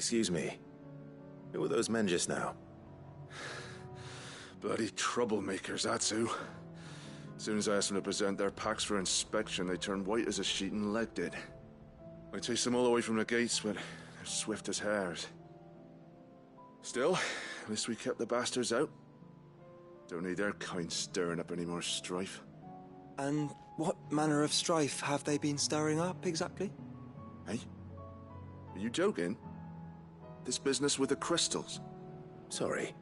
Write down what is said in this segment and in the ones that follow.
Excuse me. Who were those men just now? Bloody troublemakers, that's who. As soon as I asked them to present their packs for inspection, they turned white as a sheet and legged it. I chased them all away from the gates, but they're swift as hares. Still, at least we kept the bastards out. Don't need their kind stirring up any more strife. And what manner of strife have they been stirring up, exactly? Hey? Are you joking? This business with the crystals? Sorry.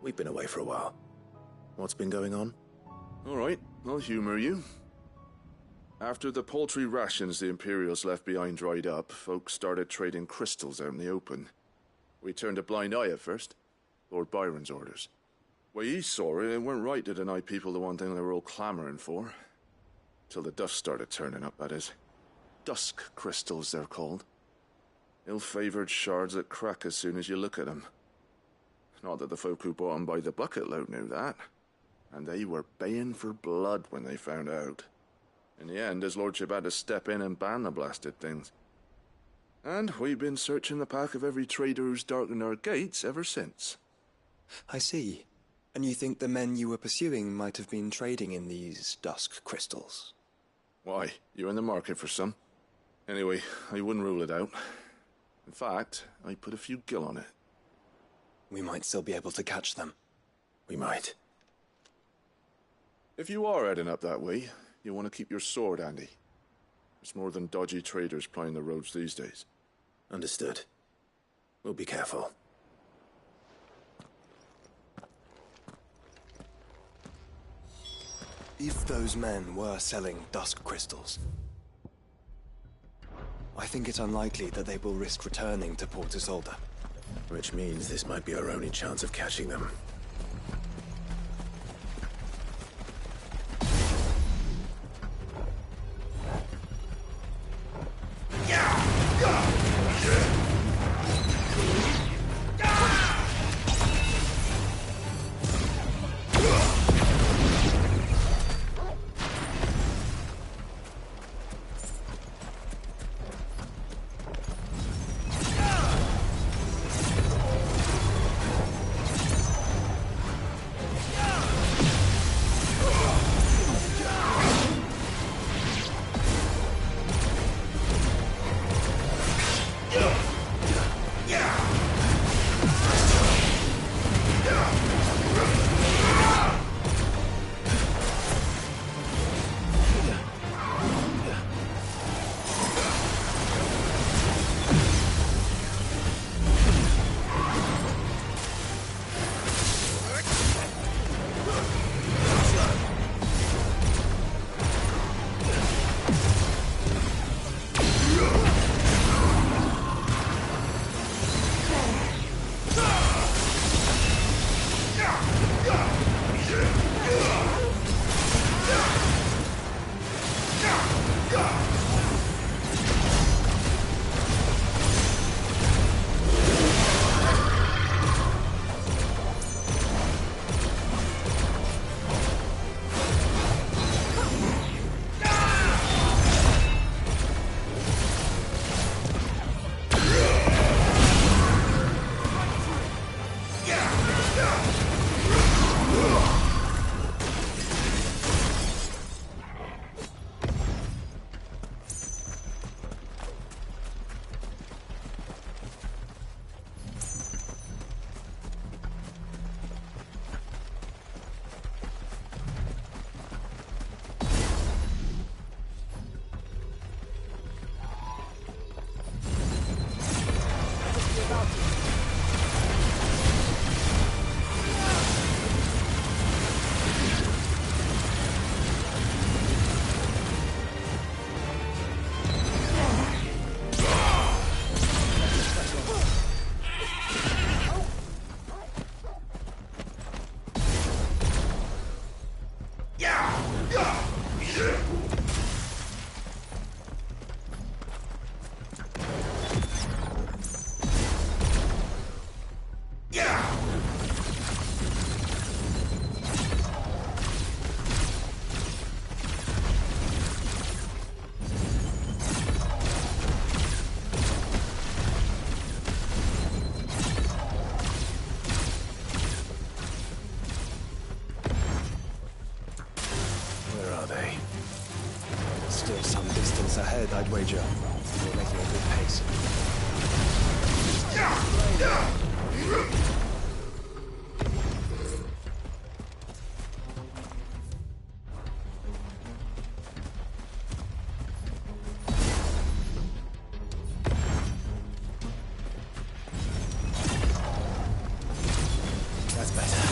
We've been away for a while. What's been going on? Alright, I'll humor you. After the paltry rations the Imperials left behind dried up, folks started trading crystals out in the open. We turned a blind eye at first. Lord Byron's orders. Way he saw it, it weren't right to deny people the one thing they were all clamoring for. Till the dust started turning up, that is. Dusk crystals, they're called. Ill-favored shards that crack as soon as you look at them. Not that the folk who bought them by the bucket load knew that. And they were baying for blood when they found out. In the end, his lordship had to step in and ban the blasted things. And we've been searching the pack of every trader who's darkened our gates ever since. I see. And you think the men you were pursuing might have been trading in these dusk crystals? Why? You're in the market for some. Anyway, I wouldn't rule it out. In fact, I put a few gil on it. We might still be able to catch them. We might. If you are heading up that way, you want to keep your sword handy. There's more than dodgy traders plying the roads these days. Understood. We'll be careful. If those men were selling dusk crystals, I think it's unlikely that they will risk returning to Port Isolde. Which means this might be our only chance of catching them. Where are they? Still some distance ahead, I'd wager. We're making a good pace. That's better.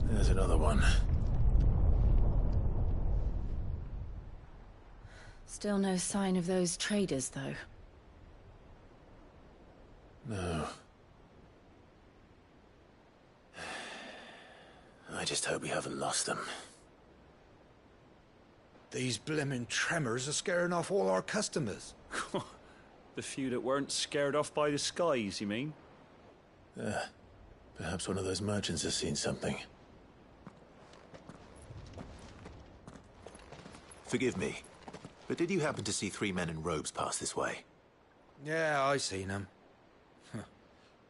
There's another one. Still no sign of those traders, though. No. I just hope we haven't lost them. These blimmin' tremors are scaring off all our customers. The few that weren't scared off by the skies, you mean? Perhaps one of those merchants has seen something. Forgive me, but did you happen to see 3 men in robes pass this way? Yeah, I seen them.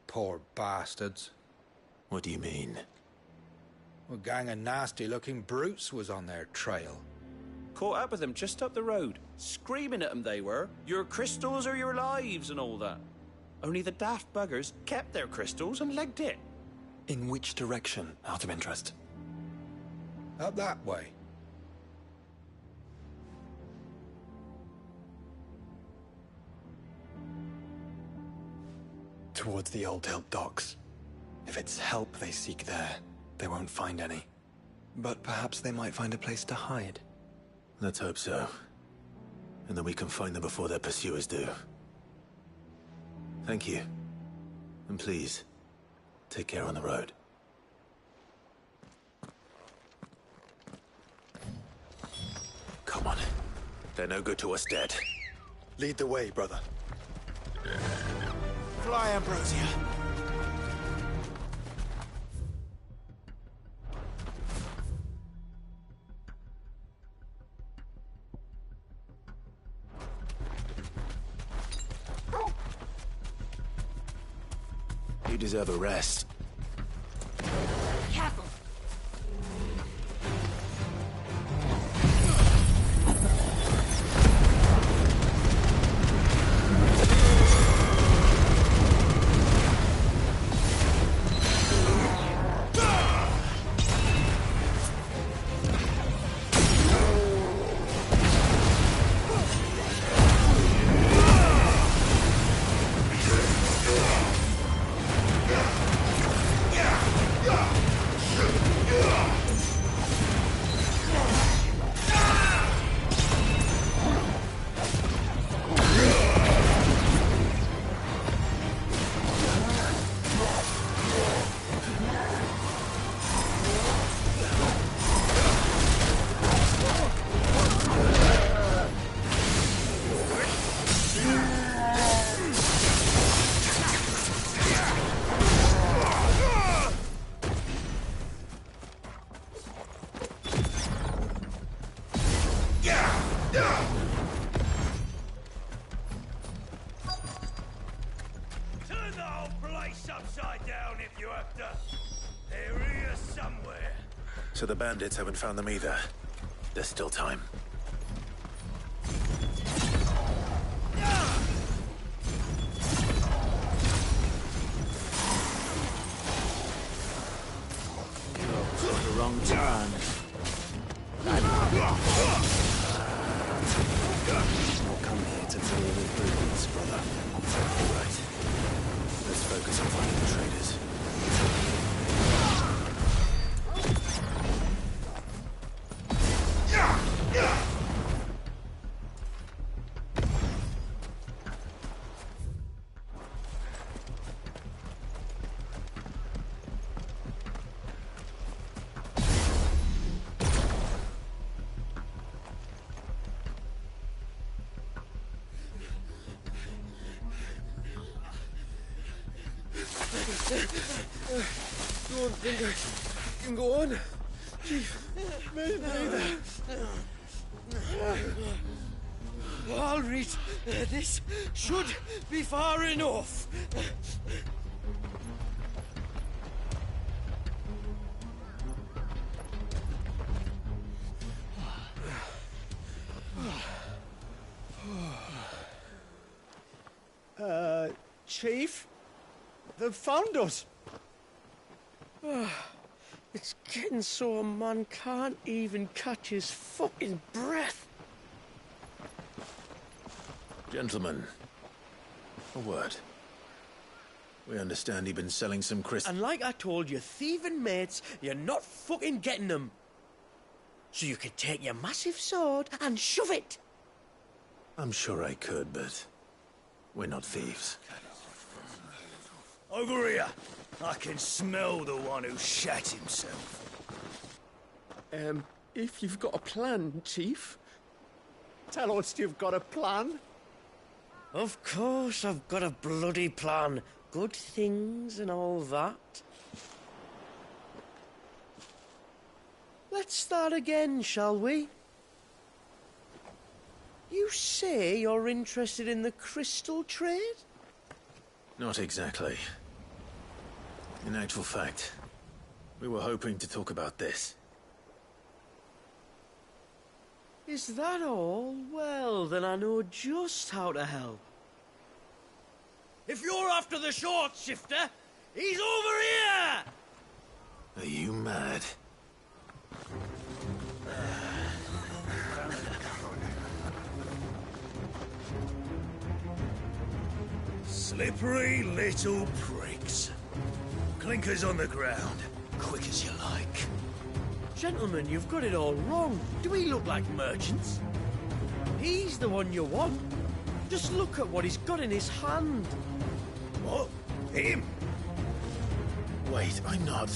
Poor bastards. What do you mean? A gang of nasty-looking brutes was on their trail. Caught up with them just up the road. Screaming at them they were. Your crystals or your lives and all that. Only the daft buggers kept their crystals and legged it. In which direction, out of interest? Up that way. Towards the Old Hill docks. If it's help they seek there, they won't find any. But perhaps they might find a place to hide. Let's hope so. And then we can find them before their pursuers do. Thank you. And please, take care on the road. Come on. They're no good to us dead. Lead the way, brother. Fly, Ambrosia! You deserve a rest. Careful! Turn the whole place upside down if you have to. They're here somewhere. So the bandits haven't found them either. There's still time. Took the wrong turn. More coming. Don't think I can go on. Chief, me neither. I'll reach. This should be far enough. Chief? They've found us. It's getting so a man can't even catch his fucking breath. Gentlemen, a word. We understand you've been selling some crystals. And like I told your thieving mates, you're not fucking getting them. So you could take your massive sword and shove it. I'm sure I could, but we're not thieves. Over here. I can smell the one who shat himself. If you've got a plan, Chief, tell us you've got a plan. Of course I've got a bloody plan. Good things and all that. Let's start again, shall we? You say you're interested in the crystal trade? Not exactly. In actual fact, we were hoping to talk about this. Is that all? Well, then I know just how to help. If you're after the short shifter, he's over here! Are you mad? Slippery little pricks. Clinkers on the ground, quick as you like. Gentlemen, you've got it all wrong. Do we look like merchants? He's the one you want. Just look at what he's got in his hand. What? Him? Wait, I'm not.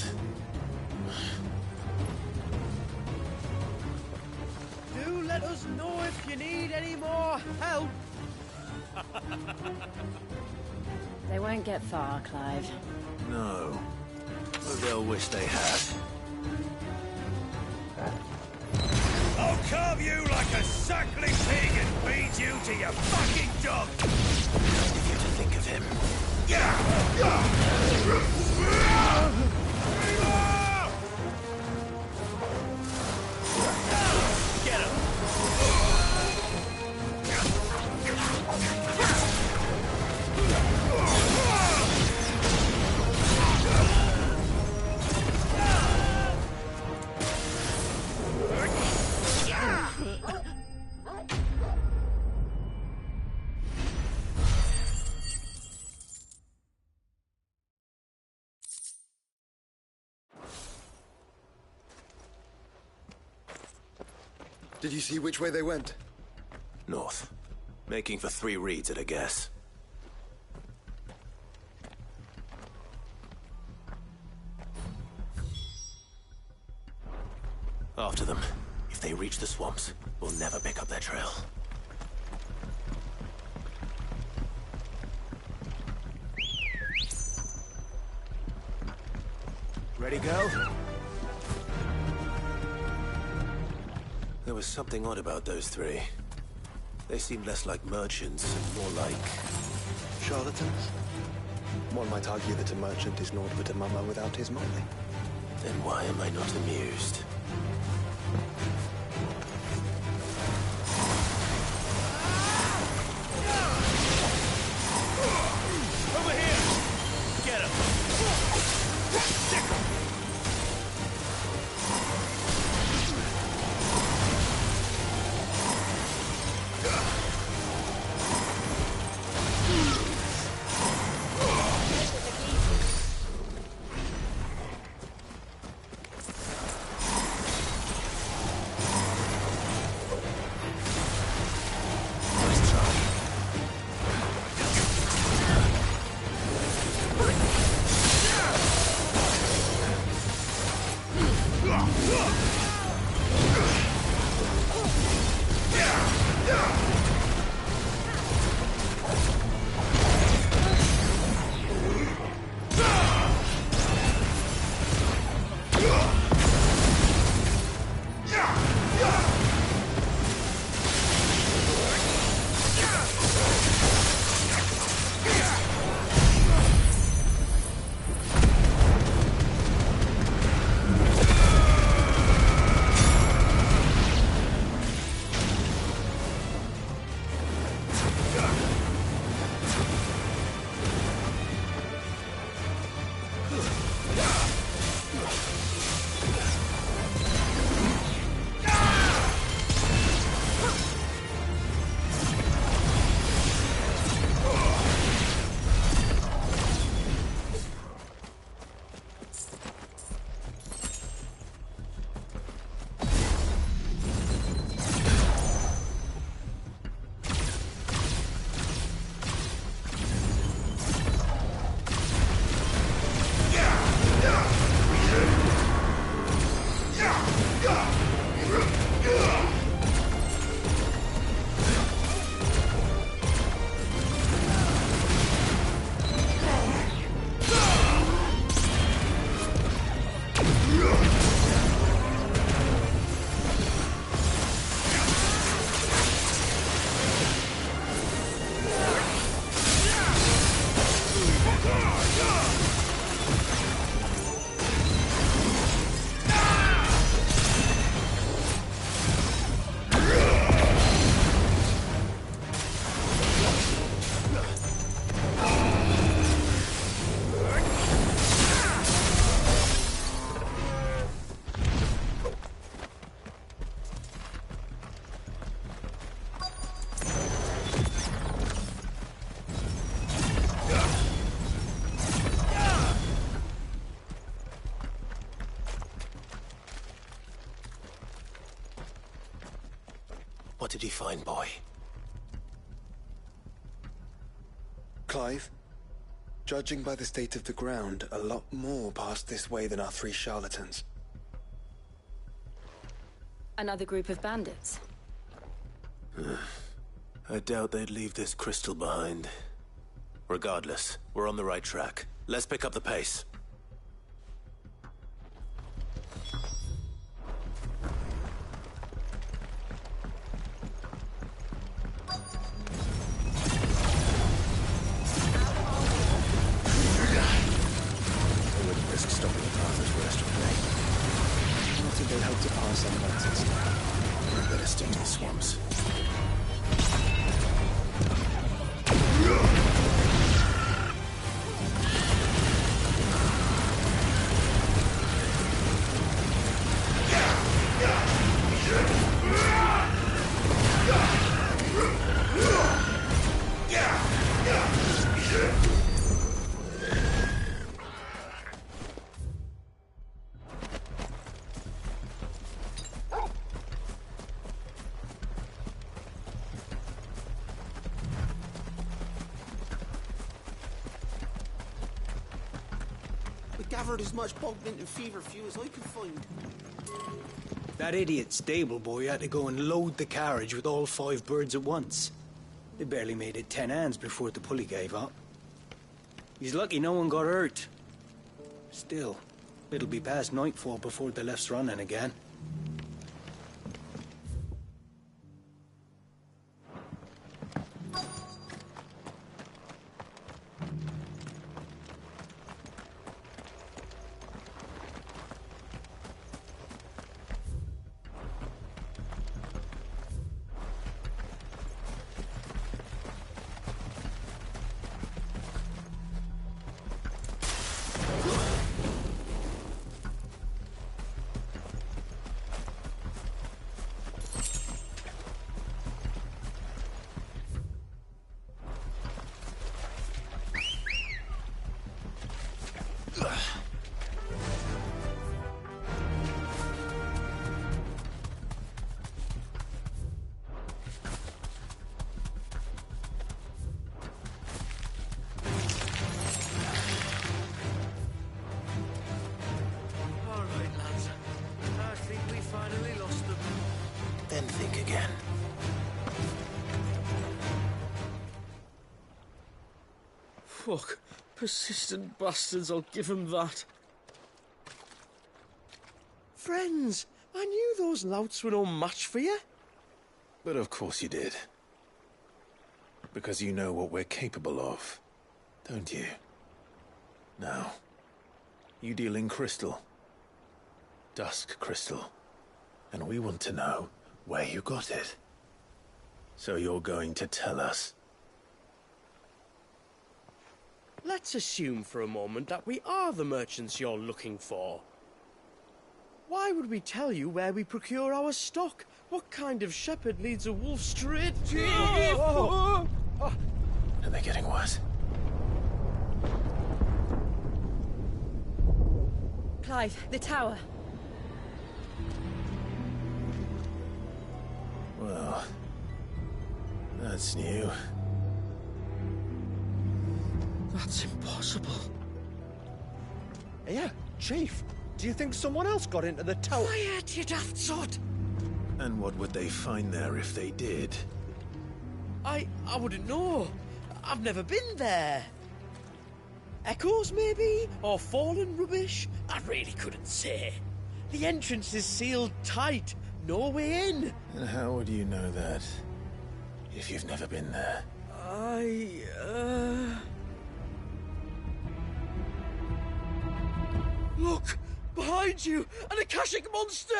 Do let us know if you need any more help. They won't get far, Clive. No. But they'll wish they had. I'll carve you like a suckling pig and feed you to your fucking dog! Kind of you to think of him. Get him! Did you see which way they went? North. Making for 3 reeds at a guess. After them. If they reach the swamps, we'll never pick up their trail. Ready, go? There was something odd about those 3. They seemed less like merchants and more like... Charlatans? One might argue that a merchant is naught but a mummer without his money. Then why am I not amused? Over here! Get him! Stick him! did you find, boy? Clive, judging by the state of the ground, a lot more passed this way than our 3 charlatans. Another group of bandits. I doubt they'd leave this crystal behind. Regardless, we're on the right track. Let's pick up the pace. I wouldn't risk stopping the path as worst for me. Not if they hope to pass on that instead. Better stick to the swamps. Gathered as much Bogbint and feverfew as I could find. That idiot stable boy had to go and load the carriage with all 5 birds at once. They barely made it 10 hands before the pulley gave up. He's lucky no one got hurt. Still, it'll be past nightfall before the left's running again. Then think again. Fuck. Persistent bastards, I'll give them that. Friends, I knew those louts were no match for you. But of course you did. Because you know what we're capable of, don't you? Now, you deal in crystal. Dusk crystal. And we want to know where you got it. So you're going to tell us? Let's assume for a moment that we are the merchants you're looking for. Why would we tell you where we procure our stock? What kind of shepherd leads a wolf straight to... Are they getting worse? Clive, the tower. Well, that's new. That's impossible. Yeah, Chief. Do you think someone else got into the tower? Quiet, you daft sot! And what would they find there if they did? I wouldn't know. I've never been there. Echoes, maybe? Or fallen rubbish? I really couldn't say. The entrance is sealed tight. No way in. And how would you know that? If you've never been there? Look! Behind you! An Akashic monster!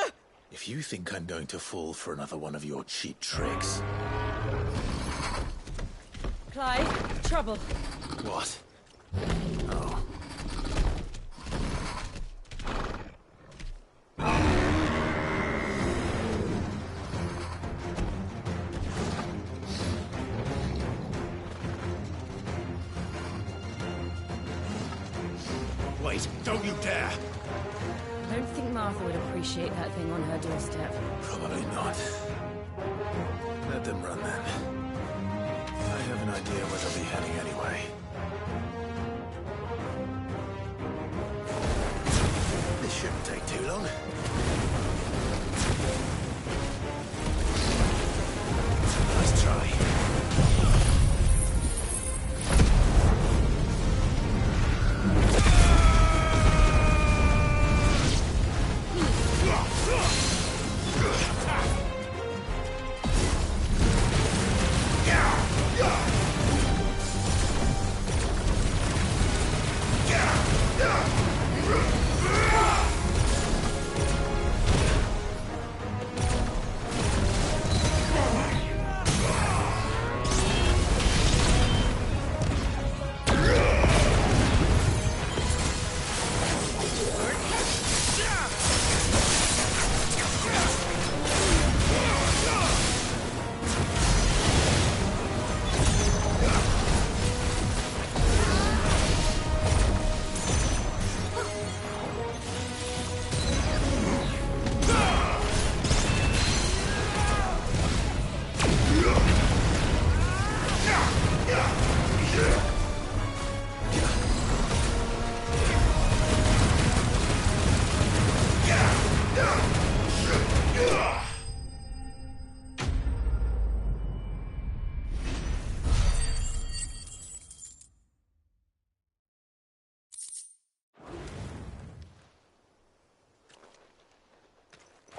If you think I'm going to fall for another one of your cheap tricks... Clive, trouble. What? Oh. Wait, don't you dare! I don't think Martha would appreciate that thing on her doorstep. Probably not. them run then. I have an idea where they'll be heading anyway. This shouldn't take too long. Nice try.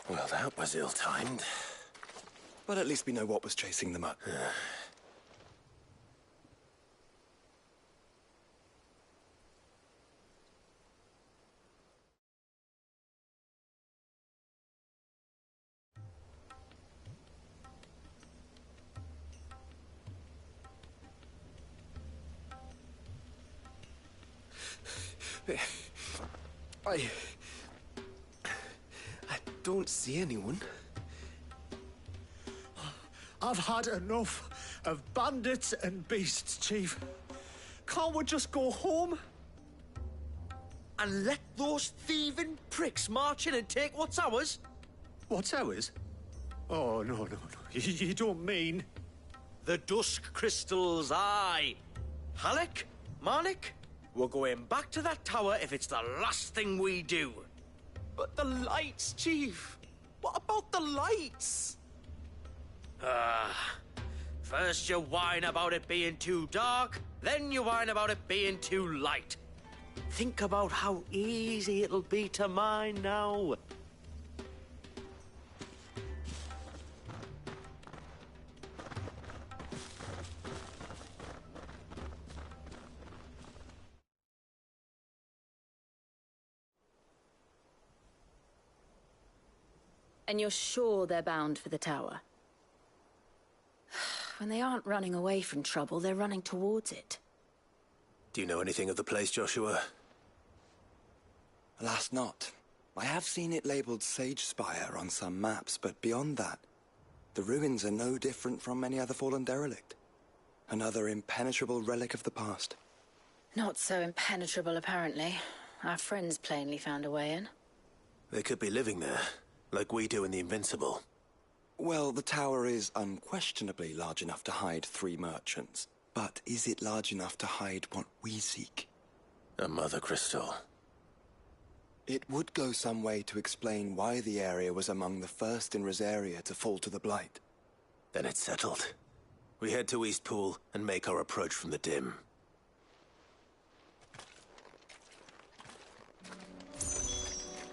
Well, that was ill-timed. But at least we know what was chasing them up. I don't see anyone. I've had enough of bandits and beasts, Chief. Can't we just go home? And let those thieving pricks march in and take what's ours? What's ours? Oh, no. You don't mean... The Dusk Crystals, aye. Halleck, Marnik, we're going back to that tower if it's the last thing we do. But the lights, Chief. What about the lights? First you whine about it being too dark, then you whine about it being too light. Think about how easy it'll be to mine now. And you're sure they're bound for the tower? When they aren't running away from trouble, they're running towards it. Do you know anything of the place, Joshua? Alas, not. I have seen it labeled Sage Spire on some maps, but beyond that, the ruins are no different from any other fallen derelict. Another impenetrable relic of the past. Not so impenetrable, apparently. Our friends plainly found a way in. They could be living there, like we do in the Invincible. Well, the tower is unquestionably large enough to hide 3 merchants. But is it large enough to hide what we seek? A Mother Crystal. It would go some way to explain why the area was among the first in Rosaria to fall to the Blight. Then it's settled. We head to Eastpool and make our approach from the dim.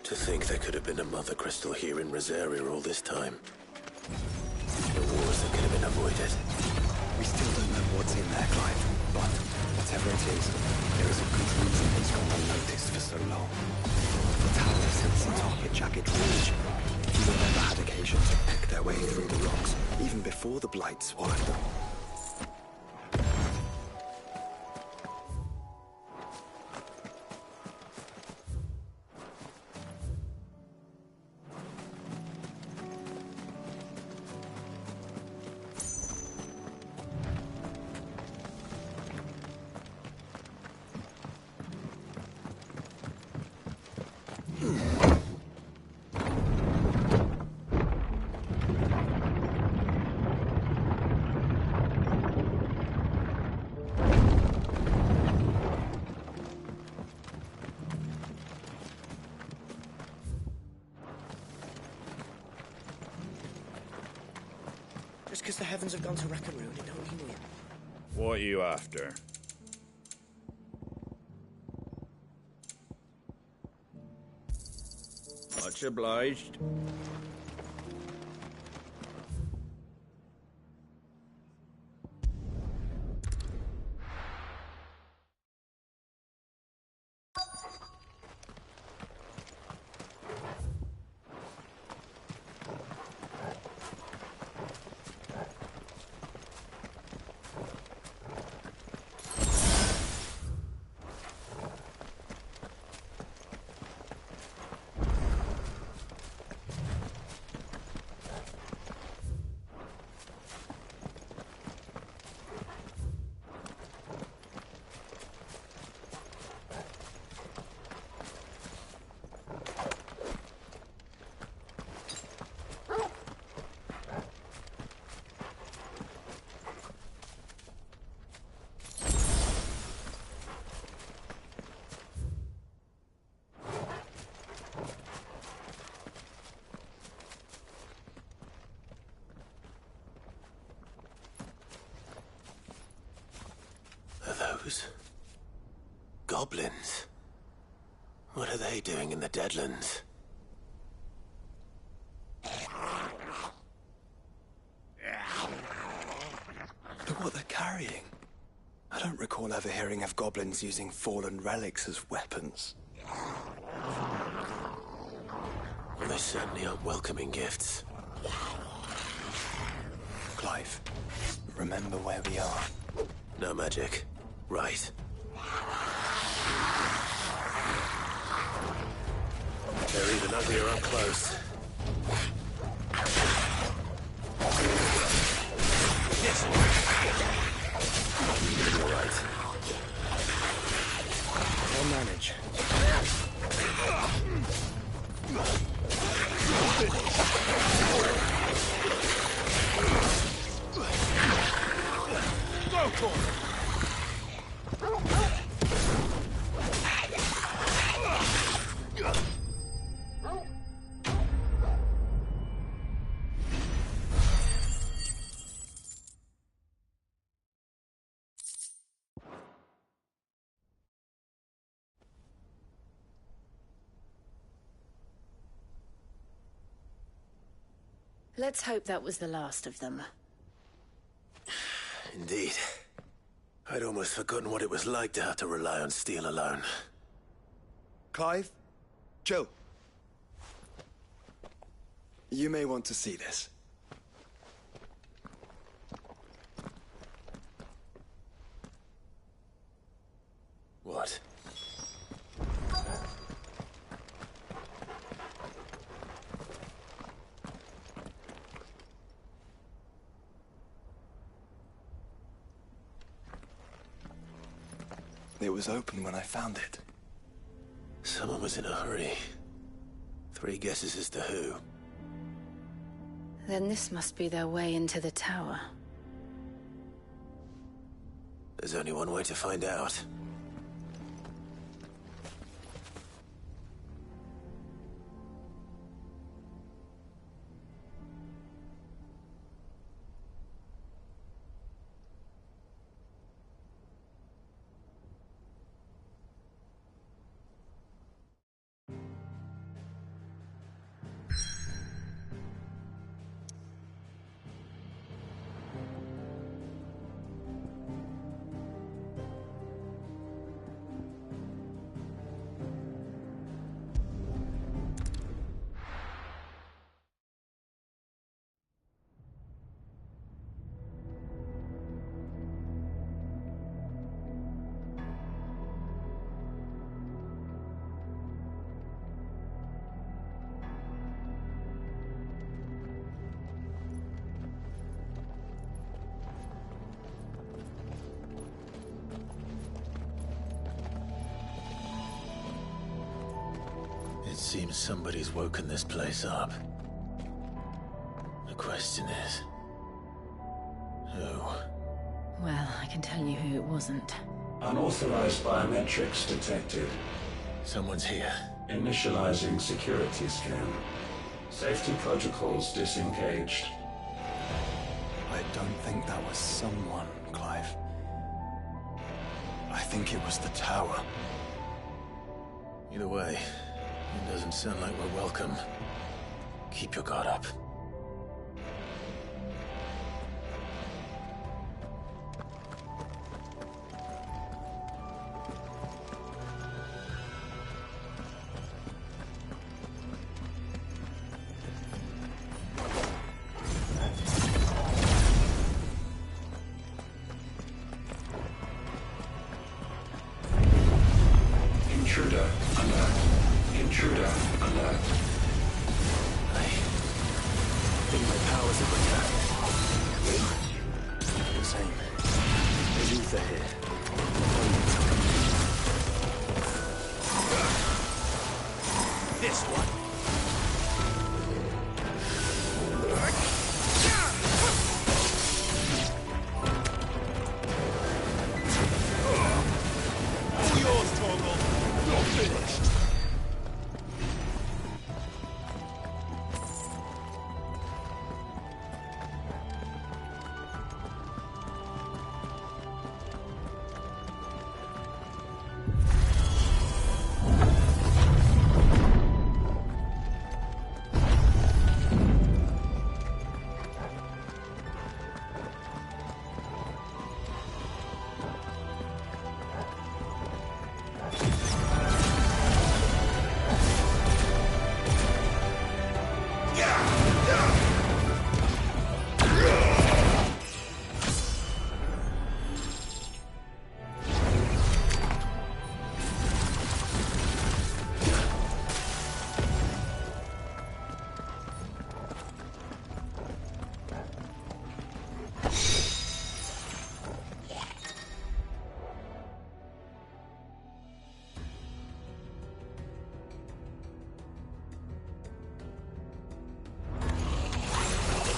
To think there could have been a Mother Crystal here in Rosaria all this time. The wars that could have been avoided. We still don't know what's in there, Clive. But whatever it is, there is a good reason it's gone unnoticed for so long. The tower sits atop a jagged ridge. People never had occasion to pick their way through the rocks, even before the Blight swallowed them. the heavens have gone to rack and ruin, it don't mean win. What are you after? Much obliged. Those goblins. What are they doing in the Deadlands? Look what they're carrying. I don't recall ever hearing of goblins using fallen relics as weapons. Well, they certainly aren't welcoming gifts. Clive, remember where we are. No magic. Right. They're even uglier up close. Yes. You're right. I'll manage. Go for it! Let's hope that was the last of them. Indeed. I'd almost forgotten what it was like to have to rely on steel alone. Clive? Joe? You may want to see this. What? It was open when I found it. Someone was in a hurry. 3 guesses as to who. Then this must be their way into the tower. There's only one way to find out. It seems somebody's woken this place up. The question is... who? Well, I can tell you who it wasn't. Unauthorized biometrics detected. Someone's here. Initializing security scan. Safety protocols disengaged. I don't think that was someone, Clive. I think it was the tower. Either way, it doesn't sound like we're welcome. Keep your guard up. Intruder alert. Intruder alert. I think my powers have returned. Same. There's Uther here. This one. All yours, Torgal. You're finished.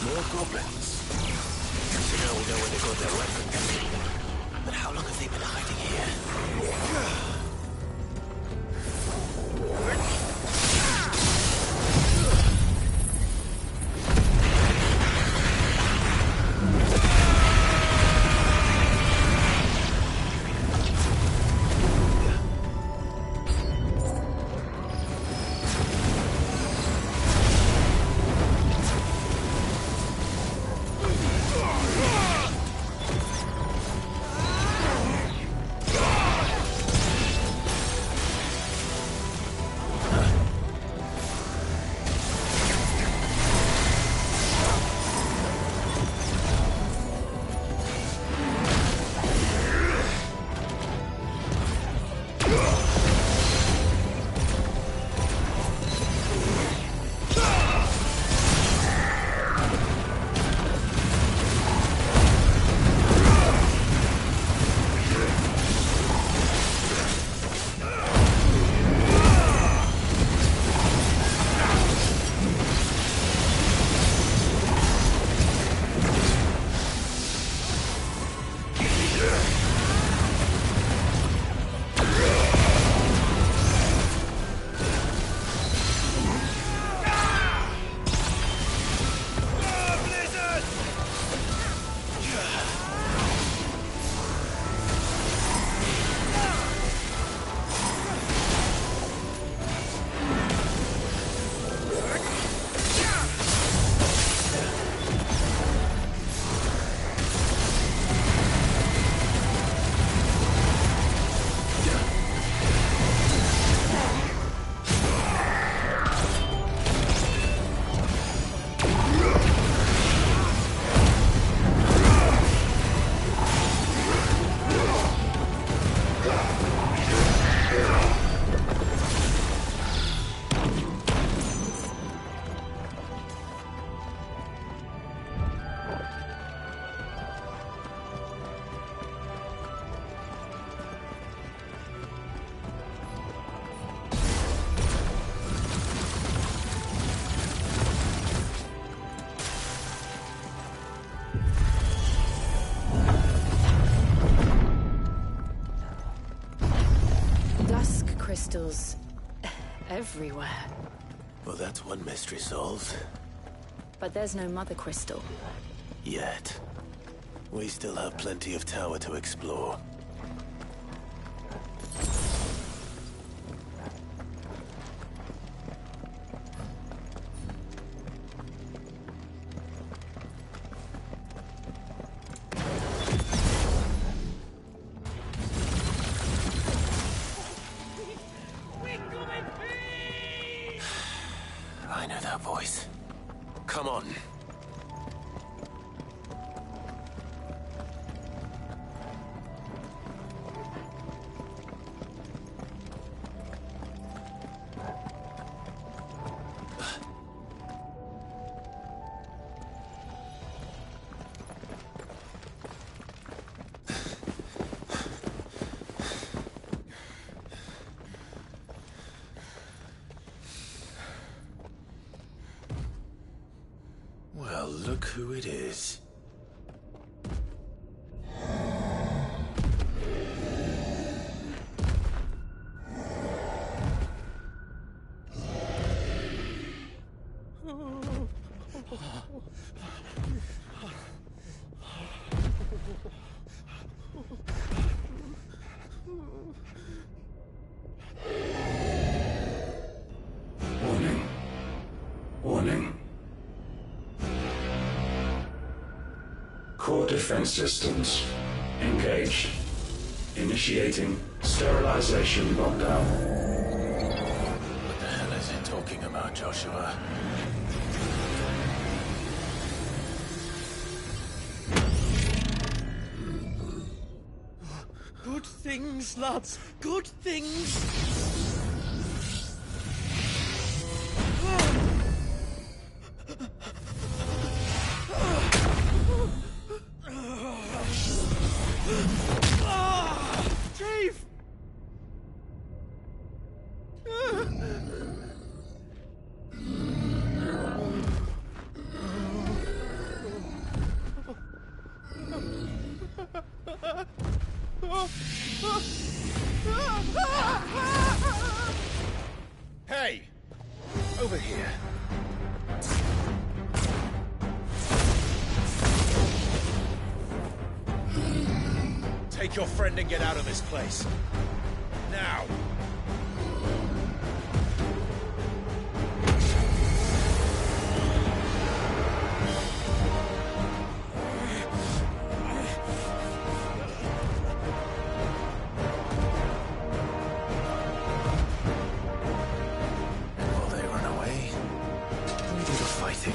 More goblins. So now we know where they got their weapons. But how long have they been hiding here? Crystals everywhere. Well, that's one mystery solved. But there's no mother crystal. Yet. We still have plenty of tower to explore. I know that voice. Come on. Well, look who it is. Warning. Warning. Core defense systems engaged. Initiating sterilization lockdown. What the hell is it talking about, Joshua? Good things, lads. Good things. Chief! Hey! Over here. Take your friend and get out of this place. Now! And while they run away, we do the fighting.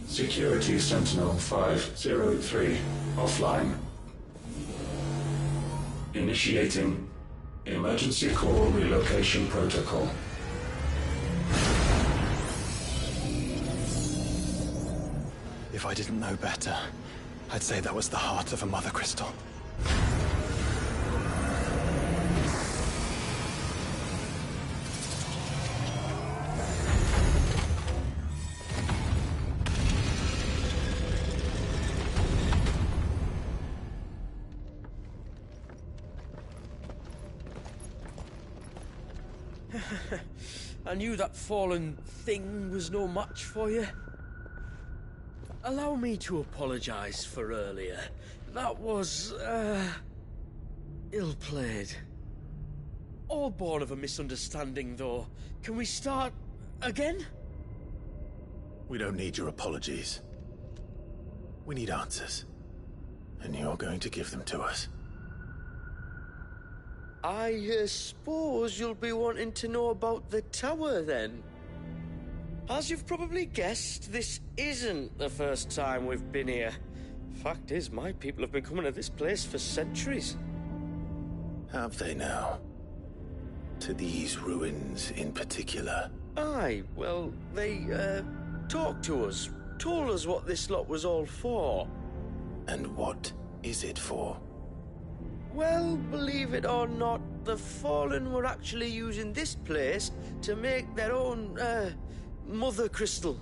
Security Sentinel 503 offline. Initiating emergency core relocation protocol. If I didn't know better, I'd say that was the heart of a Mother Crystal. I knew that fallen thing was no match for you. Allow me to apologize for earlier. That was, ill-played. All born of a misunderstanding, though. Can we start again? We don't need your apologies. We need answers. And you're going to give them to us. I suppose you'll be wanting to know about the tower, then. As you've probably guessed, this isn't the first time we've been here. Fact is, my people have been coming to this place for centuries. Have they now? To these ruins in particular? Aye, well, they, talked to us, told us what this lot was all for. And what is it for? Well, believe it or not, the Fallen were actually using this place to make their own, Mother Crystal.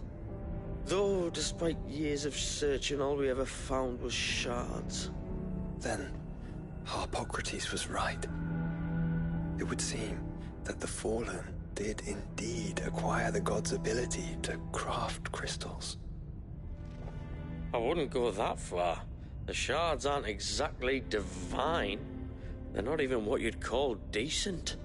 Though, despite years of searching, all we ever found was shards. Then, Harpocrates was right. It would seem that the Fallen did indeed acquire the god's ability to craft crystals. I wouldn't go that far. The shards aren't exactly divine. They're not even what you'd call decent.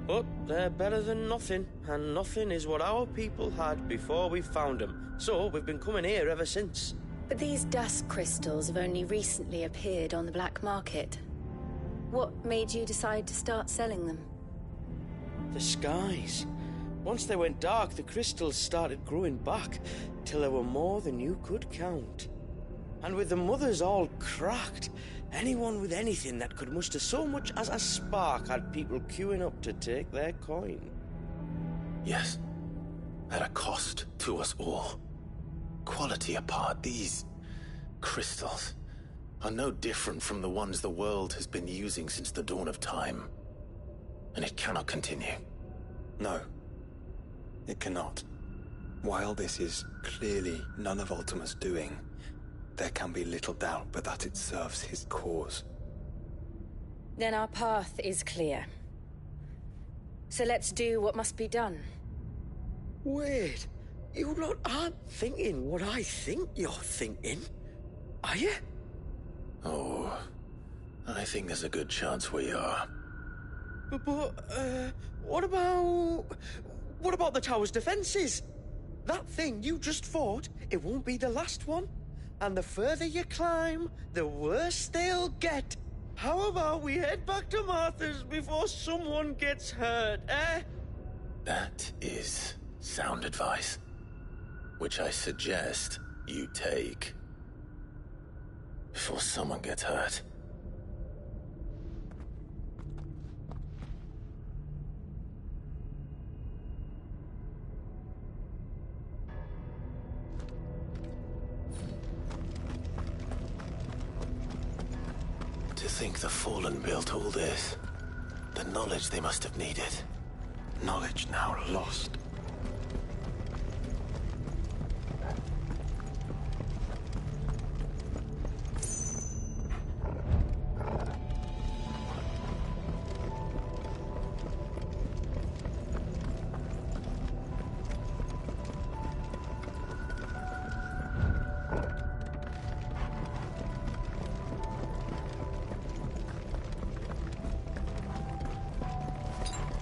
But they're better than nothing, and nothing is what our people had before we found them. So we've been coming here ever since. But these dusk crystals have only recently appeared on the black market. What made you decide to start selling them? The skies. Once they went dark, the crystals started growing back, till there were more than you could count. And with the mothers all cracked, anyone with anything that could muster so much as a spark had people queuing up to take their coin. Yes, at a cost to us all. Quality apart, these crystals are no different from the ones the world has been using since the dawn of time. And it cannot continue. No, it cannot. While this is clearly none of Ultima's doing, there can be little doubt but that it serves his cause. Then our path is clear. So let's do what must be done. Wait, you lot aren't thinking what I think you're thinking, are you? Oh, I think there's a good chance we are. But, what about the tower's defenses? That thing you just fought, it won't be the last one. And the further you climb, the worse they'll get. How about we head back to Martha's before someone gets hurt, eh? That is sound advice, which I suggest you take before someone gets hurt. think the Fallen built all this? The knowledge they must have needed. Knowledge now lost.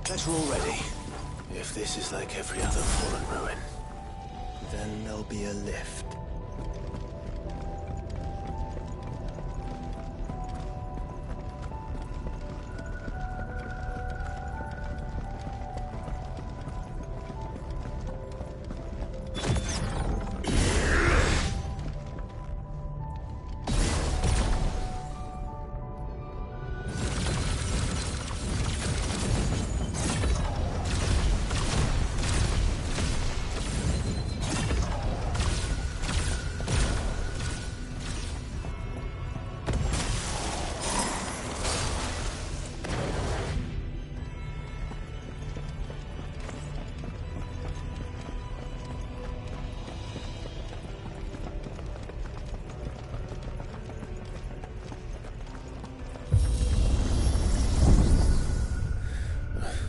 Guess we're all ready. If this is like every other Fallen ruin, Then there'll be a lift.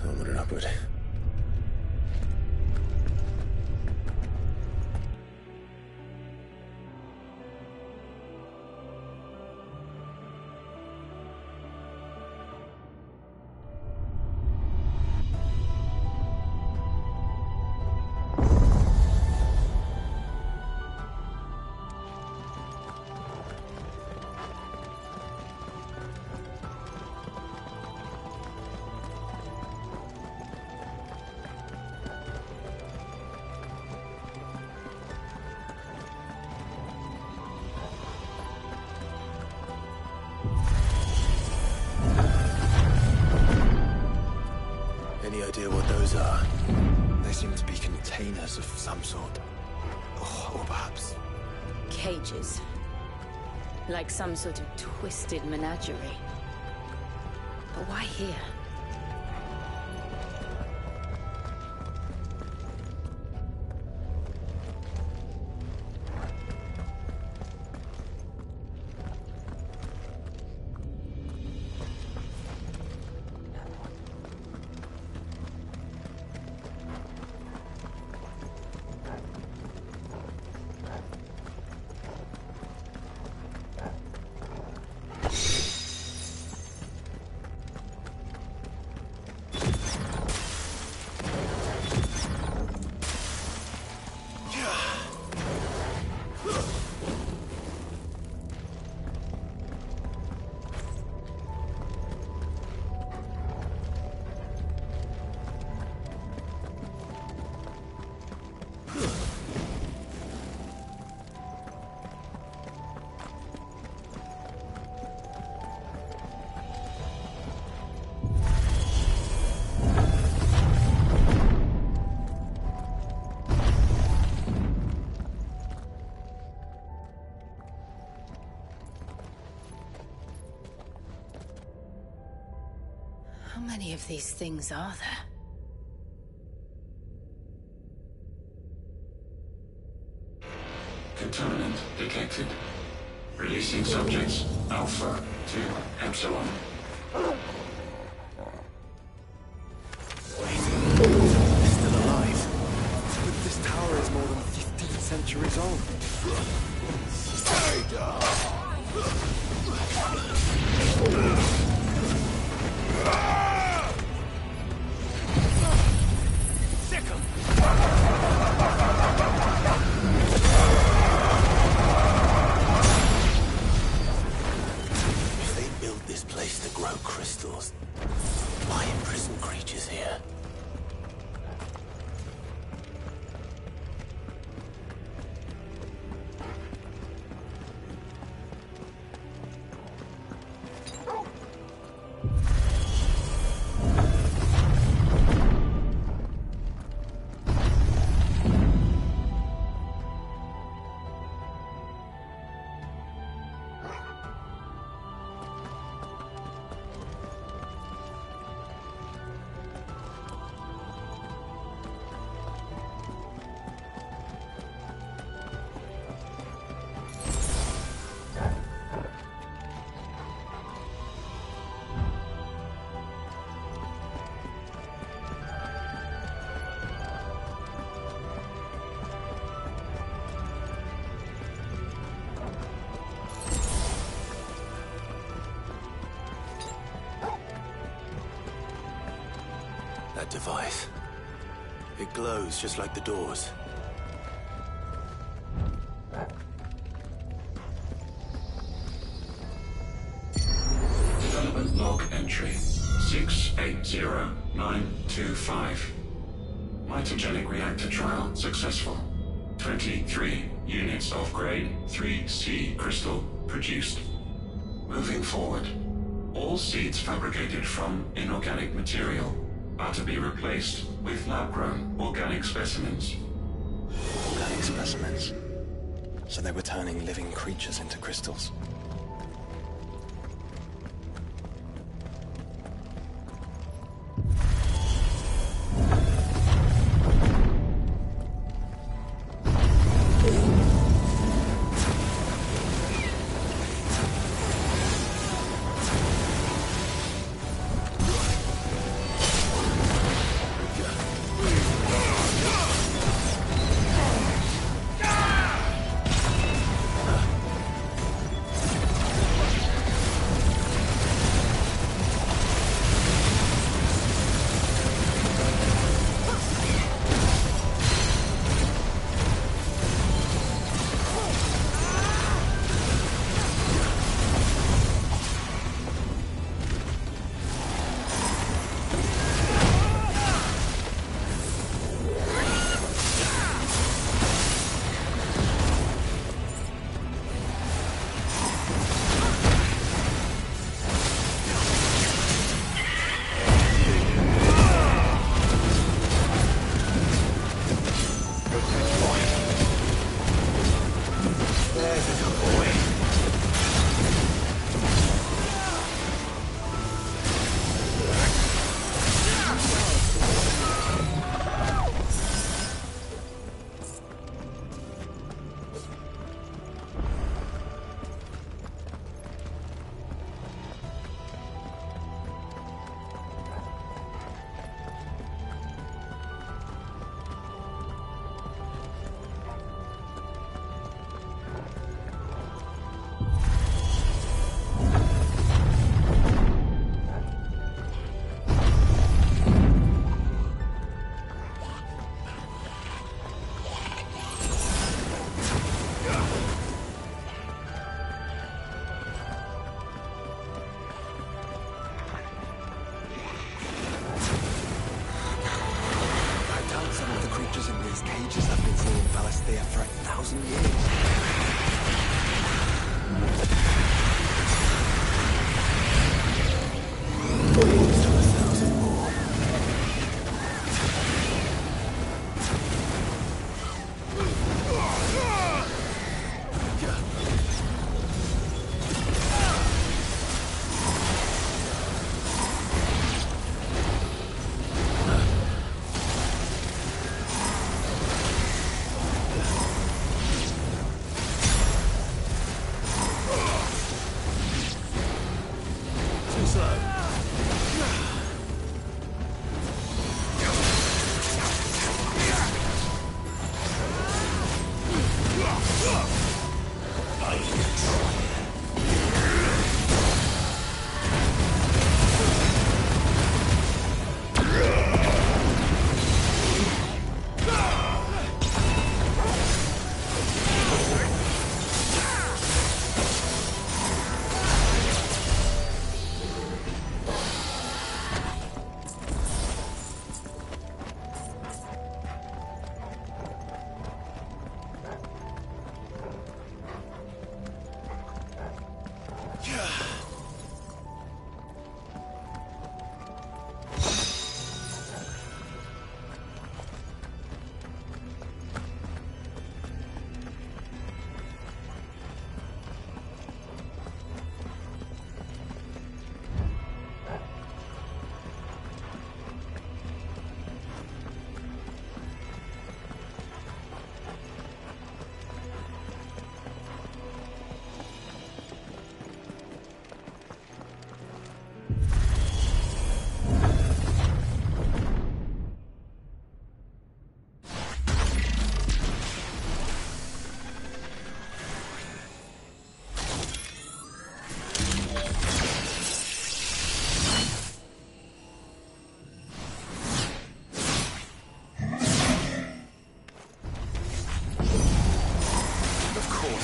onward and upward. Any idea what those are? They seem to be containers of some sort. Or perhaps... Cages. Like some sort of twisted menagerie. But why here? How many of these things are there? Contaminant detected. Releasing subjects Alpha to Epsilon. Still alive. But this tower is more than 15 centuries old. If they built this place to grow crystals, why imprison creatures here? That device. It glows just like the doors. Development log entry 680925. Mitogenic reactor trial successful. 23 units of grade 3C crystal produced. Moving forward, all seeds fabricated from inorganic material are to be replaced with lab-grown organic specimens. Organic specimens. So they were turning living creatures into crystals.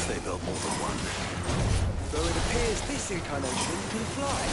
course they built more than one. Though it appears this incarnation can fly.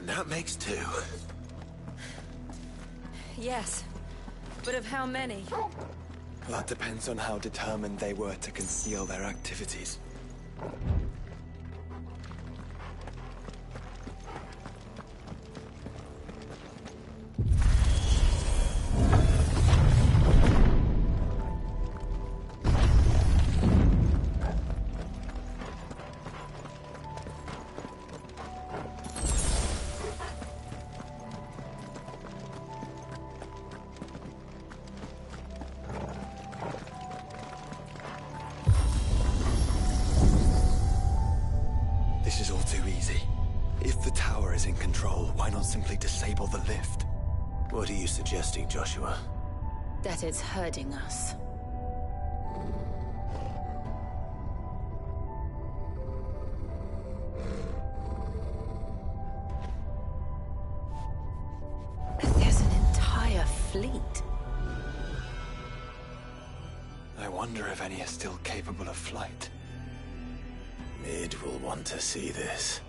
That makes two. Yes, but of how many? That depends on how determined they were to conceal their activities. This is all too easy. If the tower is in control, why not simply disable the lift? What are you suggesting, Joshua? That it's hurting us. There's an entire fleet. I wonder if any are still capable of flight. Mid will want to see this.